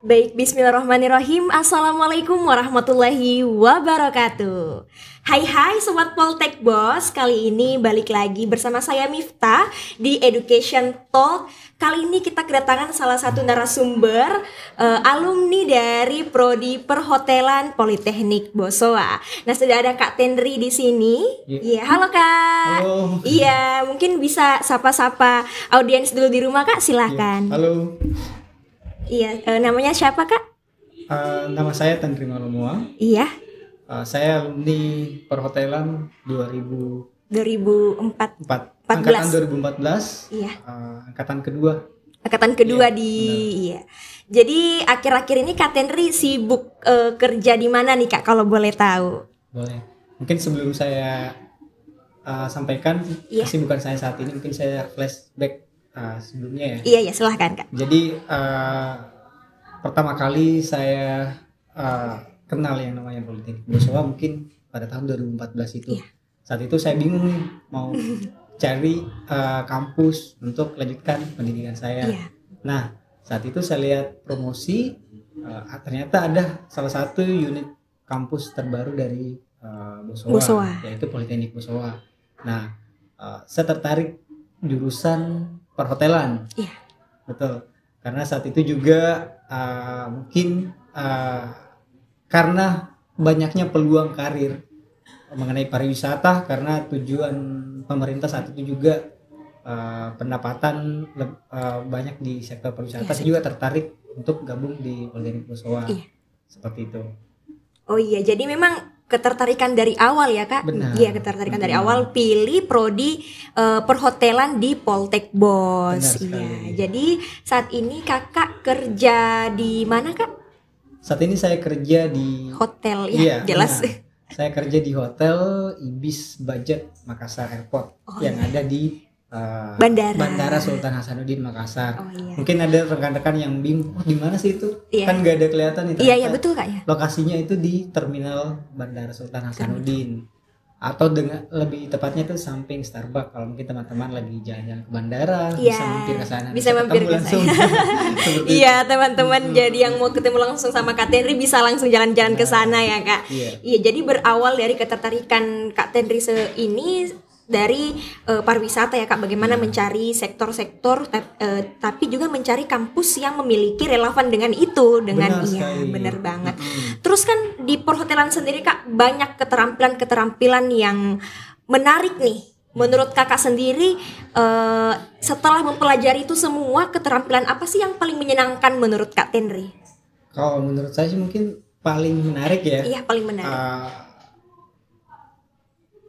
Baik, bismillahirrahmanirrahim. Assalamualaikum warahmatullahi wabarakatuh. Hai Sobat Poltek Bos. Kali ini balik lagi bersama saya Miftah di Education Talk. Kali ini kita kedatangan salah satu narasumber alumni dari Prodi Perhotelan Politeknik Bosowa. Nah, sudah ada Kak Tendri di sini. Iya, halo Kak. Halo. Iya, mungkin bisa sapa-sapa audiens dulu di rumah Kak, silahkan. Halo. Iya, namanya siapa Kak? Nama saya Tendri Malomoa. Iya. Saya alumni perhotelan 2004. Angkatan 2014. Iya. Angkatan kedua. Angkatan kedua Iya, di iya. Jadi akhir-akhir ini Kak Tendri sibuk kerja di mana nih Kak, kalau boleh tahu? Boleh. Mungkin sebelum saya sampaikan Iya. kesibukan saya saat ini, mungkin saya flashback sebelumnya ya. Iya, silahkan Kak. Jadi pertama kali saya kenal yang namanya Politeknik Bosowa mungkin pada tahun 2014 itu. Iya. Saat itu saya bingung nih mau cari kampus untuk lanjutkan pendidikan saya. Iya. Nah, saat itu saya lihat promosi, ternyata ada salah satu unit kampus terbaru dari Bosowa, yaitu Politeknik Bosowa. Nah, saya tertarik jurusan perhotelan. Iya. Betul. Karena saat itu juga mungkin karena banyaknya peluang karir mengenai pariwisata, karena tujuan pemerintah saat itu juga pendapatan banyak di sektor pariwisata. Iya. Saya juga tertarik untuk gabung di Politeknik Bosowa. Iya. Seperti itu. Oh iya, jadi memang ketertarikan dari awal ya Kak? Benar. Iya, ketertarikan dari awal pilih prodi perhotelan di Poltek Bos. Benar sekali. Iya. Jadi saat ini Kakak kerja di mana Kak? Saat ini saya kerja di Hotel ya, Iya, jelas. benar. Saya kerja di Hotel Ibis Budget Makassar Airport yang ada di Bandara Sultan Hasanuddin Makassar. Oh iya. Mungkin ada rekan-rekan yang bingung, di mana sih itu? Iya. Kan nggak ada kelihatan itu. Iya betul Kak ya. Lokasinya itu di Terminal Bandara Sultan Hasanuddin, atau dengan lebih tepatnya itu samping Starbucks. Kalau mungkin teman-teman lagi jalan-jalan ke bandara, Iya. bisa mampir ke sana. Bisa mampir ketemu ke langsung. Seperti Iya teman-teman, jadi yang mau ketemu langsung sama Kak Tendri bisa langsung jalan-jalan ke sana ya Kak. Iya. Iya, jadi berawal dari ketertarikan Kak Tendri ini dari pariwisata ya Kak, bagaimana mencari sektor-sektor tapi juga mencari kampus yang memiliki relevan dengan itu, dengan Benar iya sekali. benar banget. Terus kan di perhotelan sendiri Kak banyak keterampilan-keterampilan yang menarik nih. Menurut Kakak sendiri setelah mempelajari itu semua, keterampilan apa sih yang paling menyenangkan menurut Kak Tendri? Kalau menurut saya sih mungkin paling menarik ya. Iya, paling menarik.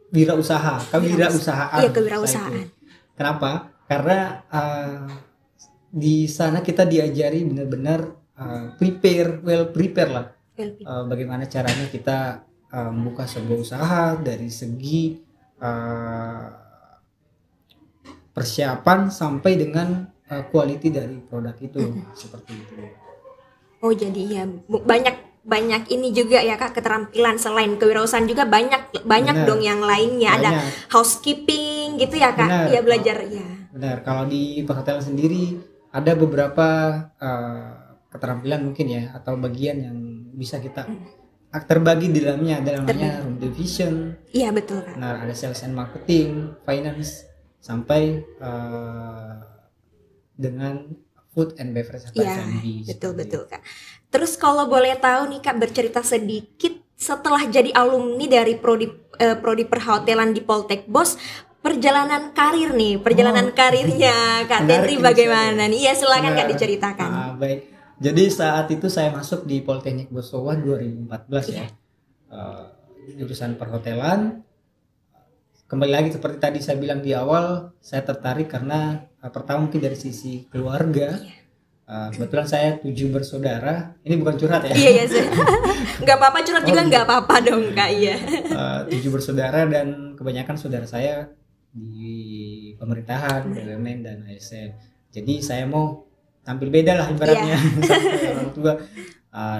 Kewirausahaan. Iya, kewirausahaan. Kenapa? Karena di sana kita diajari benar-benar well prepare lah. Bagaimana caranya kita membuka sebuah usaha dari segi persiapan sampai dengan quality dari produk itu. Seperti itu. Oh, jadi ya banyak ini juga ya Kak, keterampilan selain kewirausahaan juga banyak Benar. dong yang lainnya. Ada Banyak. housekeeping gitu ya Kak. Benar. Iya, belajar ya. Benar, kalau di perhotelan sendiri ada beberapa keterampilan mungkin ya, atau bagian yang bisa kita terbagi di dalamnya. Ada namanya room division. Iya, betul Kak. Nah, ada sales and marketing, finance, sampai dengan food and beverage atau Iya, F&B. betul Kak. Terus kalau boleh tahu nih Kak, bercerita sedikit setelah jadi alumni dari prodi perhotelan di Poltek Bos, perjalanan karirnya Kak menarik Tendri ini bagaimana saya. nih? Ya silakan Kak Benar. diceritakan. Baik. Jadi saat itu saya masuk di Politeknik Bosowa 2014 ya. Jurusan perhotelan. Kembali lagi seperti tadi saya bilang di awal, saya tertarik karena pertama mungkin dari sisi keluarga. Kebetulan saya 7 bersaudara. Ini bukan curhat ya. Iya, nggak apa-apa, curhat juga nggak apa-apa dong Kak. Iya. 7 bersaudara, dan kebanyakan saudara saya di pemerintahan, BUMN dan ASN. Jadi saya mau tampil beda lah ibaratnya sampai orang tua.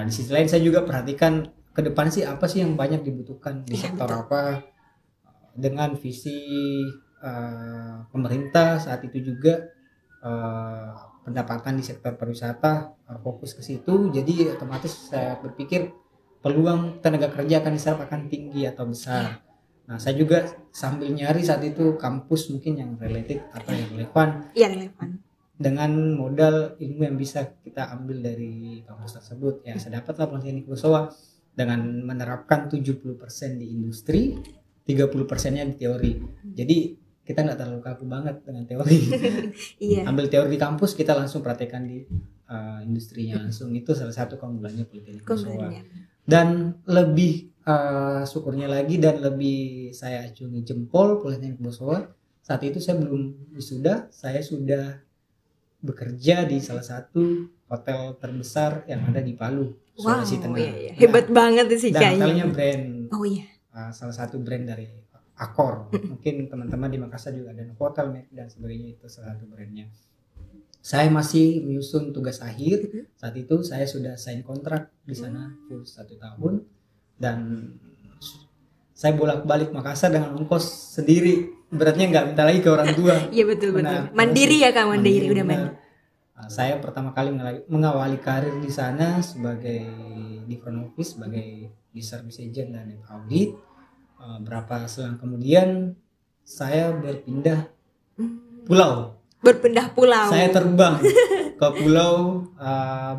Di sisi lain saya juga perhatikan ke depan sih apa sih yang banyak dibutuhkan di sektor apa, dengan visi pemerintah saat itu juga pendapatan di sektor pariwisata, fokus ke situ. Jadi otomatis saya berpikir peluang tenaga kerja akan diserap akan tinggi atau besar. Nah, saya juga sambil nyari saat itu kampus mungkin yang related atau yang relevan. Iya, relevan. Dengan modal ilmu yang bisa kita ambil dari kampus tersebut. Ya, saya dapatlah Politeknik Bosowa dengan menerapkan 70% di industri, 30%-nya di teori. Jadi kita nggak terlalu kaku banget dengan teori. Iya. Ambil teori di kampus, kita langsung praktekkan di industrinya langsung. Itu salah satu keunggulannya Politeknik Bosowa. Dan lebih syukurnya lagi dan lebih saya acungi jempol Politeknik Bosowa. Saat itu saya belum wisuda, saya sudah bekerja di salah satu hotel terbesar yang ada di Palu, Sulawesi Tengah. Iya. Hebat banget sih dan kayaknya. hotelnya brand. Oh iya. Salah satu brand dari Accor. Mungkin teman-teman di Makassar juga ada hotel dan sebagainya, itu salah satu brandnya. Saya masih menyusun tugas akhir. Saat itu saya sudah sign kontrak di sana full 1 tahun dan saya bolak-balik Makassar dengan ongkos sendiri. Beratnya nggak minta lagi ke orang tua. Iya betul. Mandiri ya Kak, mandiri udah benar. Saya pertama kali mengawali karir di sana sebagai di front office, sebagai di service agent dan audit. Berapa selang kemudian saya berpindah pulau. Berpindah pulau. Saya terbang ke pulau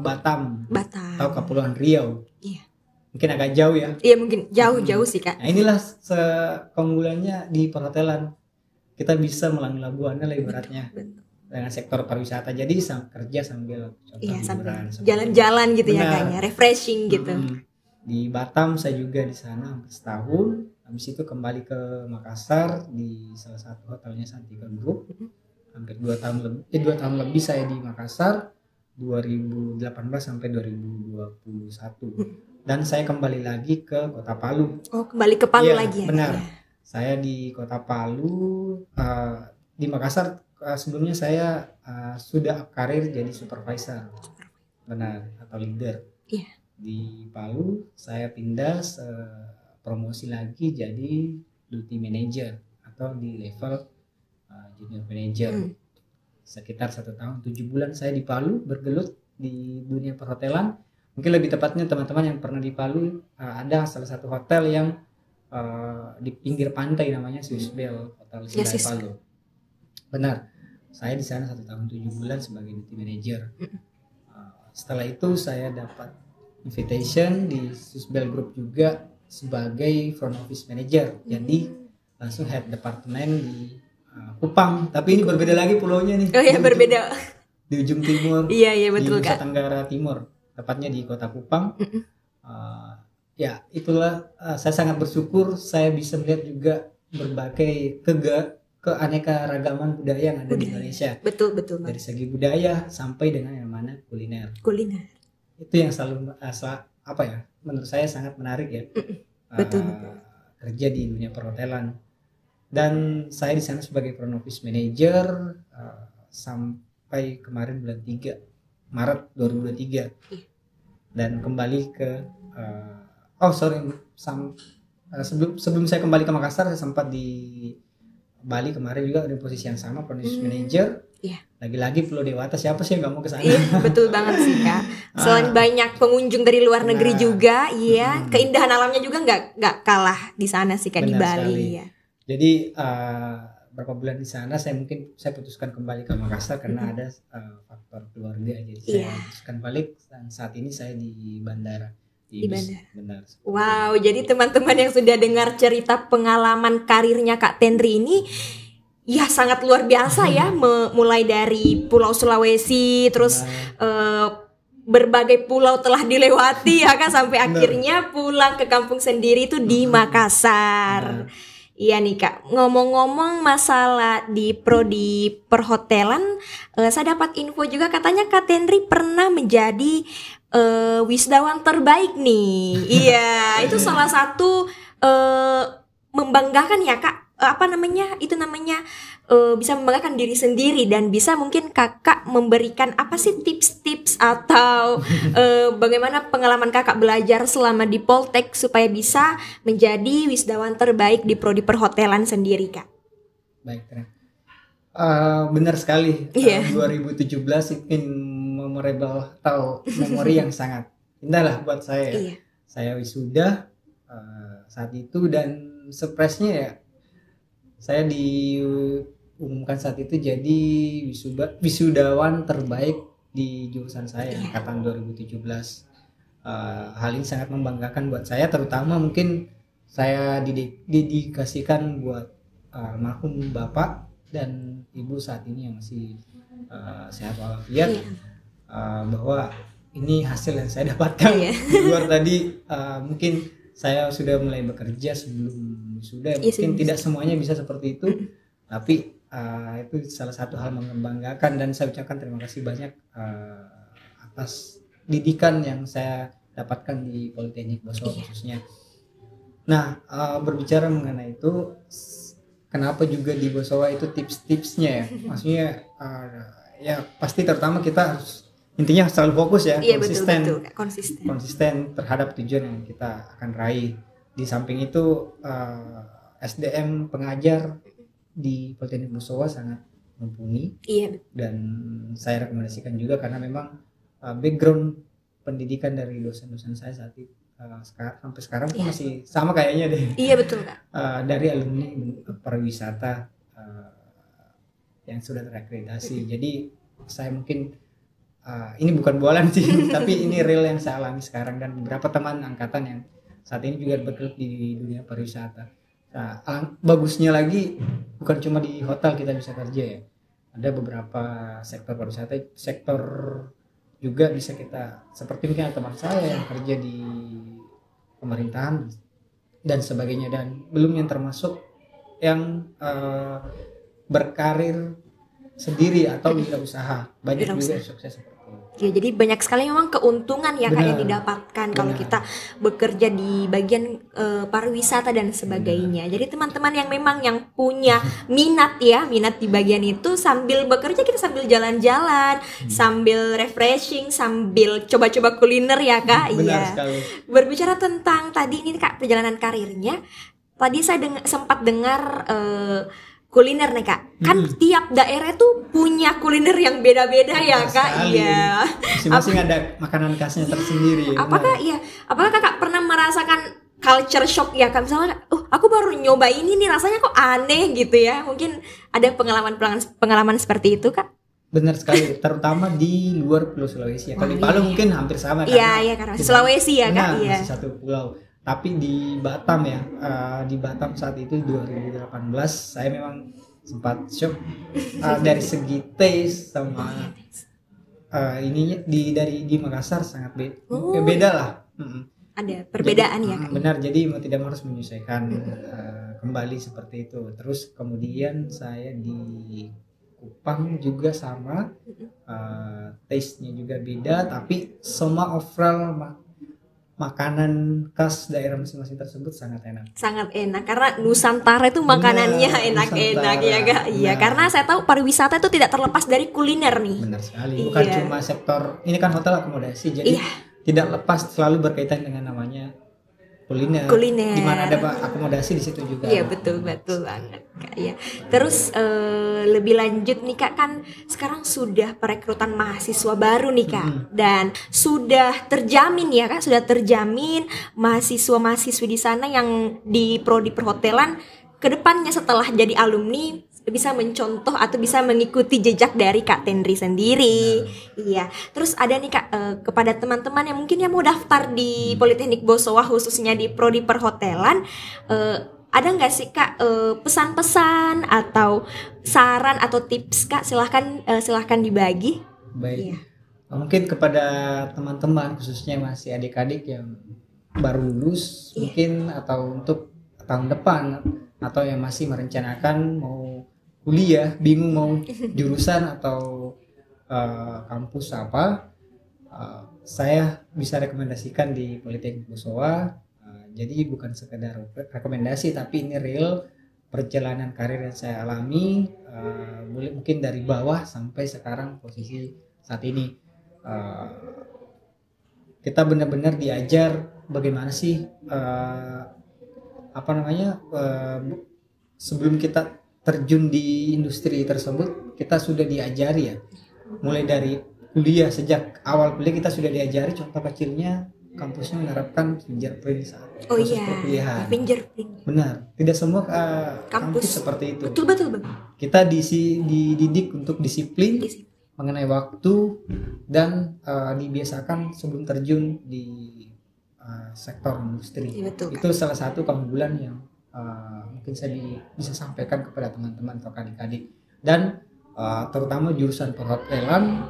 Batam. Atau Kepulauan Riau. Iya. Mungkin agak jauh ya. Iya mungkin jauh sih Kak. Nah, inilah keunggulannya di perhotelan. Kita bisa melalui buana lah ibaratnya. Dengan sektor pariwisata. Jadi kerja sambil liburan, jalan-jalan gitu ya kayaknya, refreshing gitu. Di Batam saya juga di sana hampir setahun. Habis itu kembali ke Makassar di salah satu hotelnya Santika Group. Hampir 2 tahun lebih saya di Makassar 2018 sampai 2021. Dan saya kembali lagi ke Kota Palu. Oh, kembali ke Palu lagi ya? Benar. Saya di Kota Palu, di Makassar sebelumnya saya sudah karir jadi supervisor. Benar, atau leader. Iya. Di Palu saya pindah promosi lagi jadi duty manager atau di level junior manager. Sekitar 1 tahun 7 bulan saya di Palu bergelut di dunia perhotelan. Mungkin lebih tepatnya teman-teman yang pernah di Palu, ada salah satu hotel yang di pinggir pantai namanya Swiss Bell, Hotel Sindai Palu. Benar, saya di sana 1 tahun 7 bulan sebagai duty manager. Setelah itu saya dapat invitation di Swiss Bell Group juga sebagai front office manager. Jadi langsung head departemen di Kupang. Tapi ini berbeda lagi pulaunya nih. Oh iya, berbeda. Di ujung timur. Iya betul di Nusa Kak. Tenggara Timur, tepatnya di Kota Kupang. Ya itulah, saya sangat bersyukur saya bisa melihat juga berbagai keanekaragaman budaya yang ada di Indonesia. Betul. Dari segi budaya sampai dengan yang mana kuliner. Itu yang selalu menurut saya sangat menarik ya. Betul. Kerja di dunia perhotelan. Dan saya di sana sebagai front office manager sampai kemarin bulan 3 Maret 2023. Dan kembali ke sebelum saya kembali ke Makassar, saya sempat di Bali kemarin juga di posisi yang sama, front office manager. Iya. Lagi-lagi Pulau Dewata, siapa sih yang nggak mau ke sana? Iya, betul banget sih Kak. Selain banyak pengunjung dari luar negeri juga, iya, keindahan alamnya juga nggak kalah di sana sih Kak, di Bali ya. Jadi berapa bulan di sana saya putuskan kembali ke Makassar karena ada faktor keluarga, jadi saya putuskan balik dan saat ini saya di bandara. Di bandara. Benar. Wow, jadi teman-teman yang sudah dengar cerita pengalaman karirnya Kak Tendri ini, ya sangat luar biasa ya, mulai dari Pulau Sulawesi, terus berbagai pulau telah dilewati ya kan, sampai akhirnya pulang ke kampung sendiri itu di Makassar. Iya nih Kak, ngomong-ngomong masalah di perhotelan, saya dapat info juga katanya Kak Tendri pernah menjadi wisdawan terbaik nih. Iya, itu salah satu membanggakan ya Kak. Bisa membanggakan diri sendiri dan bisa mungkin Kakak memberikan apa sih tips-tips atau bagaimana pengalaman Kakak belajar selama di Poltek supaya bisa menjadi wisdawan terbaik di prodi perhotelan sendiri Kak. Baik, Benar sekali. Iya. 2017 mungkin memorable atau memori yang sangat indah lah buat saya. Iya. Saya wisuda saat itu, dan surprise-nya ya saya diumumkan saat itu jadi wisudawan terbaik di jurusan saya angkatan 2017. Hal ini sangat membanggakan buat saya, terutama mungkin saya didedikasikan buat almarhum bapak dan ibu saat ini yang masih sehat walafiat. Bahwa ini hasil yang saya dapatkan. Di luar tadi mungkin saya sudah mulai bekerja sebelum wisuda, mungkin tidak semuanya bisa seperti itu, tapi itu salah satu hal membanggakan, dan saya ucapkan terima kasih banyak atas didikan yang saya dapatkan di Politeknik Bosowa khususnya. Nah, berbicara mengenai itu, kenapa juga di Bosowa itu tips-tipsnya ya? Maksudnya ya pasti terutama kita harus intinya selalu fokus ya, konsisten terhadap tujuan yang kita akan raih. Di samping itu SDM pengajar di Politeknik Bosowa sangat mumpuni. Dan saya rekomendasikan juga karena memang background pendidikan dari dosen-dosen saya saat itu sampai sekarang pun masih sama kayaknya deh. Iya betul Kak. Dari alumni pariwisata yang sudah terakreditasi. Jadi saya mungkin ini bukan bualan sih, tapi ini real yang saya alami sekarang, dan beberapa teman angkatan yang saat ini juga bergelut di dunia pariwisata. Nah, bagusnya lagi bukan cuma di hotel kita bisa kerja ya. Ada beberapa sektor pariwisata, sektor juga bisa kita, seperti mungkin teman saya yang kerja di pemerintahan dan sebagainya, dan belum yang termasuk yang berkarir sendiri atau wirausaha. Banyak juga yang sukses seperti itu. Ya, jadi banyak sekali memang keuntungan ya Kak yang didapatkan kalau kita bekerja di bagian pariwisata dan sebagainya. Jadi teman-teman yang memang yang punya minat di bagian itu, sambil bekerja kita sambil jalan-jalan, sambil refreshing, sambil coba-coba kuliner ya Kak. Benar sekali. Berbicara tentang tadi ini Kak perjalanan karirnya, tadi saya sempat dengar kuliner nih Kak, kan tiap daerah tuh punya kuliner yang beda-beda ya Kak. Iya. Masing-masing ada makanan khasnya tersendiri. Apakah Kakak pernah merasakan culture shock ya Kak? Misalnya, aku baru nyoba ini nih rasanya kok aneh gitu ya. Mungkin ada pengalaman seperti itu Kak? Benar sekali, terutama di luar Pulau Sulawesi ya. Kalau di Palu mungkin hampir sama kan. Iya, karena Sulawesi ya Kak. Masih satu pulau. Tapi di Batam ya, di Batam saat itu 2018 saya memang sempat shock dari segi taste sama ininya di Makassar sangat beda lah. Ada perbedaan ya Kak. Benar, jadi mau tidak harus menyesuaikan kembali seperti itu. Terus kemudian saya di Kupang juga sama, taste-nya juga beda, tapi semua overall makanan khas daerah masing-masing tersebut sangat enak. Sangat enak karena Nusantara itu makanannya enak-enak ya Kak. Iya, karena saya tahu pariwisata itu tidak terlepas dari kuliner nih. Benar sekali. Bukan cuma sektor ini kan hotel akomodasi, jadi tidak lepas selalu berkaitan dengan namanya kuliner. Di mana ada akomodasi di situ juga. Iya, betul banget Kak. Iya. Terus lebih lanjut nih Kak, kan sekarang sudah perekrutan mahasiswa baru nih Kak. Dan sudah terjamin ya Kak, mahasiswa-mahasiswi di sana yang di prodi perhotelan kedepannya setelah jadi alumni bisa mencontoh atau bisa mengikuti jejak dari Kak Tendri sendiri. Iya. Terus ada nih Kak, kepada teman-teman yang mungkin mau daftar di Politeknik Bosowa khususnya di prodi perhotelan, ada nggak sih Kak pesan-pesan atau saran atau tips Kak? Silahkan dibagi. Baik. Mungkin kepada teman-teman khususnya masih adik-adik yang baru lulus mungkin, atau untuk tahun depan, atau yang masih merencanakan mau kuliah, bingung mau jurusan atau kampus apa, saya bisa rekomendasikan di Politeknik Bosowa. Jadi bukan sekedar rekomendasi, tapi ini real perjalanan karir yang saya alami, mungkin dari bawah sampai sekarang posisi saat ini. Kita benar-benar diajar bagaimana sih sebelum kita terjun di industri tersebut kita sudah diajari ya, mulai dari kuliah, sejak awal kuliah kita sudah diajari. Contoh kecilnya kampusnya menerapkan fingerprint saat proses perkuliahan. Fingerprint. Benar, tidak semua kampus seperti itu. Betul. Kita dididik untuk disiplin mengenai waktu dan dibiasakan sebelum terjun di sektor industri. Betul, itu salah satu keunggulan yang mungkin saya bisa sampaikan kepada teman-teman atau adik-adik, dan terutama jurusan perhotelan.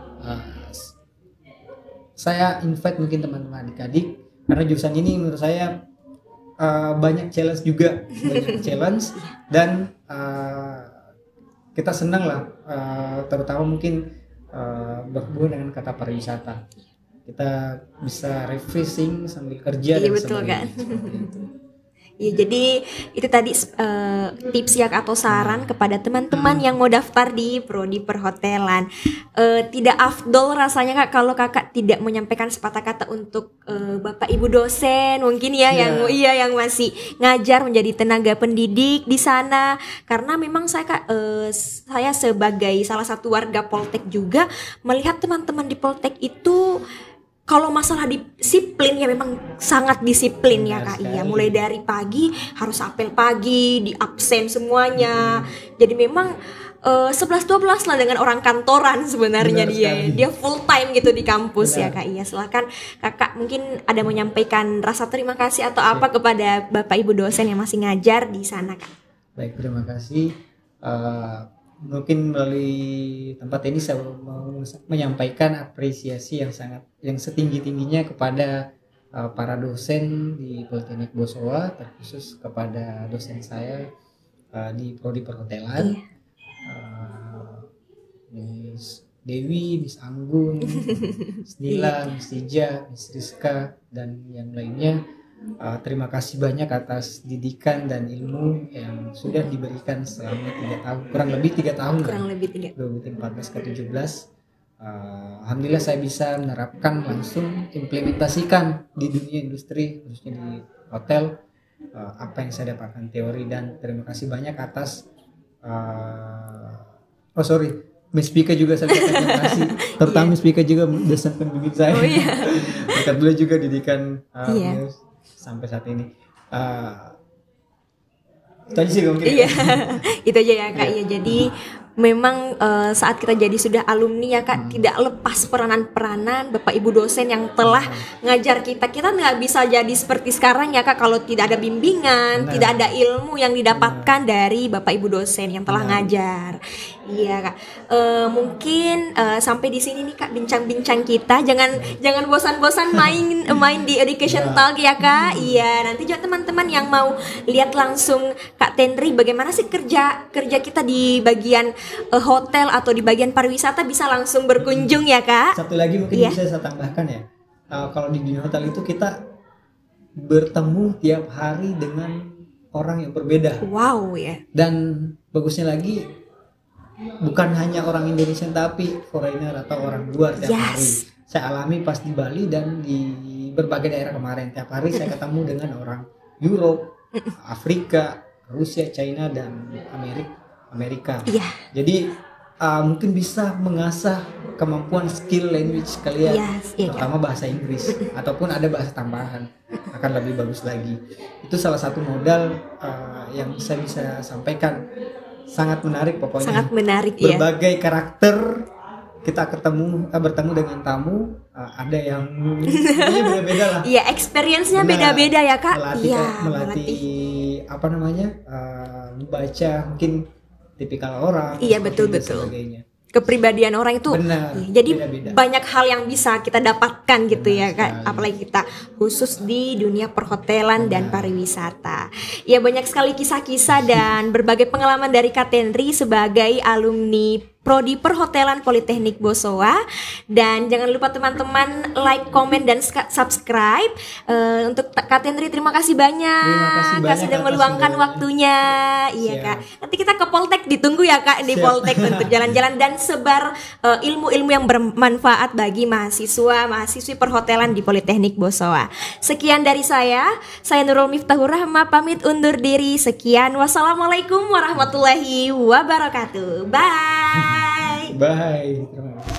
Saya invite mungkin teman-teman adik-adik, karena jurusan ini menurut saya banyak challenge juga, dan kita senang lah, terutama mungkin berhubungan dengan kata pariwisata. Kita bisa refreshing sambil kerja dan betul sebagainya. Kan? Ya, jadi itu tadi tips ya atau saran kepada teman-teman yang mau daftar di prodi perhotelan. Tidak afdol rasanya Kak kalau Kakak tidak menyampaikan sepatah kata untuk Bapak Ibu dosen mungkin ya yang masih ngajar menjadi tenaga pendidik di sana, karena memang saya sebagai salah satu warga Poltek juga melihat teman-teman di Poltek itu kalau masalah disiplin ya memang sangat disiplin ya Kak. Iya, mulai dari pagi harus apel pagi, di absen semuanya. Jadi memang 11-12 lah dengan orang kantoran sebenarnya. Dia full time gitu di kampus. Benar. Ya Kak. Iya, silakan Kakak mungkin ada menyampaikan rasa terima kasih atau apa kepada Bapak Ibu dosen yang masih ngajar di sana Kak. Baik, terima kasih. Mungkin melalui tempat ini saya mau menyampaikan apresiasi yang setinggi-tingginya kepada para dosen di Politeknik Bosowa, terkhusus kepada dosen saya di prodi perhotelan, Miss Dewi, Miss Anggun, Miss Nila, Miss Tija, Miss Rizka, dan yang lainnya. Terima kasih banyak atas didikan dan ilmu yang sudah diberikan selama 3 tahun, kurang lebih 3 tahun, 2014 ke 17. Alhamdulillah saya bisa menerapkan langsung, implementasikan di dunia industri, khususnya di hotel, apa yang saya dapatkan teori. Dan terima kasih banyak atas Miss Pika juga saya terima kasih, terutama Miss Pika juga dosen pembimbing saya. Berkat beliau juga didikan sampai saat ini. Itu aja sih mungkin. Itu aja ya Kak. Iya, jadi memang saat kita jadi sudah alumni ya Kak, tidak lepas peranan-peranan Bapak Ibu dosen yang telah ngajar kita. Kita nggak bisa jadi seperti sekarang ya Kak kalau tidak ada bimbingan, tidak ada ilmu yang didapatkan dari Bapak Ibu dosen yang telah ngajar. Iya Kak. Mungkin sampai di sini nih Kak bincang-bincang kita. Jangan bosan-bosan main di Education Talk ya Kak. Iya, nanti juga teman-teman yang mau lihat langsung Kak Tendri bagaimana sih kerja kita di bagian hotel atau di bagian pariwisata bisa langsung berkunjung ya Kak. Satu lagi mungkin bisa saya tambahkan ya. Kalau di dunia hotel itu kita bertemu tiap hari dengan orang yang berbeda. Wow ya. Dan bagusnya lagi bukan hanya orang Indonesia tapi foreigner atau orang luar tiap hari. Saya alami pas di Bali dan di berbagai daerah kemarin. Tiap hari saya ketemu dengan orang Europe, Afrika, Rusia, China, dan Amerika. Jadi mungkin bisa mengasah kemampuan skill language kalian, terutama bahasa Inggris ataupun ada bahasa tambahan, akan lebih bagus lagi. Itu salah satu modal yang bisa sampaikan. Sangat menarik pokoknya. Sangat menarik. Berbagai karakter kita bertemu dengan tamu, ada yang beda-beda lah. Iya, experience-nya beda-beda ya Kak. Melatih membaca mungkin tipikal orang. Iya, betul. Kepribadian orang itu. Benar, jadi beda-beda. Banyak hal yang bisa kita dapatkan gitu ya Kak. Apalagi kita khusus di dunia perhotelan dan pariwisata. Ya, banyak sekali kisah-kisah dan berbagai pengalaman dari Kak Tendri sebagai alumni Prodi Perhotelan Politeknik Bosowa. Dan jangan lupa teman-teman like, komen, dan subscribe. Untuk Kak Tendri, terima kasih banyak. Terima kasih Kak banyak sudah atas meluangkan undangannya. waktunya. Iya Siap. Kak. Nanti kita ke Poltek, ditunggu ya Kak di Siap. Poltek untuk jalan-jalan dan sebar ilmu-ilmu yang bermanfaat bagi mahasiswi perhotelan di Politeknik Bosowa. Sekian dari saya Nurul Miftahur Rahma pamit undur diri. Sekian, wassalamualaikum warahmatullahi wabarakatuh. Bye. Bye. Terima kasih.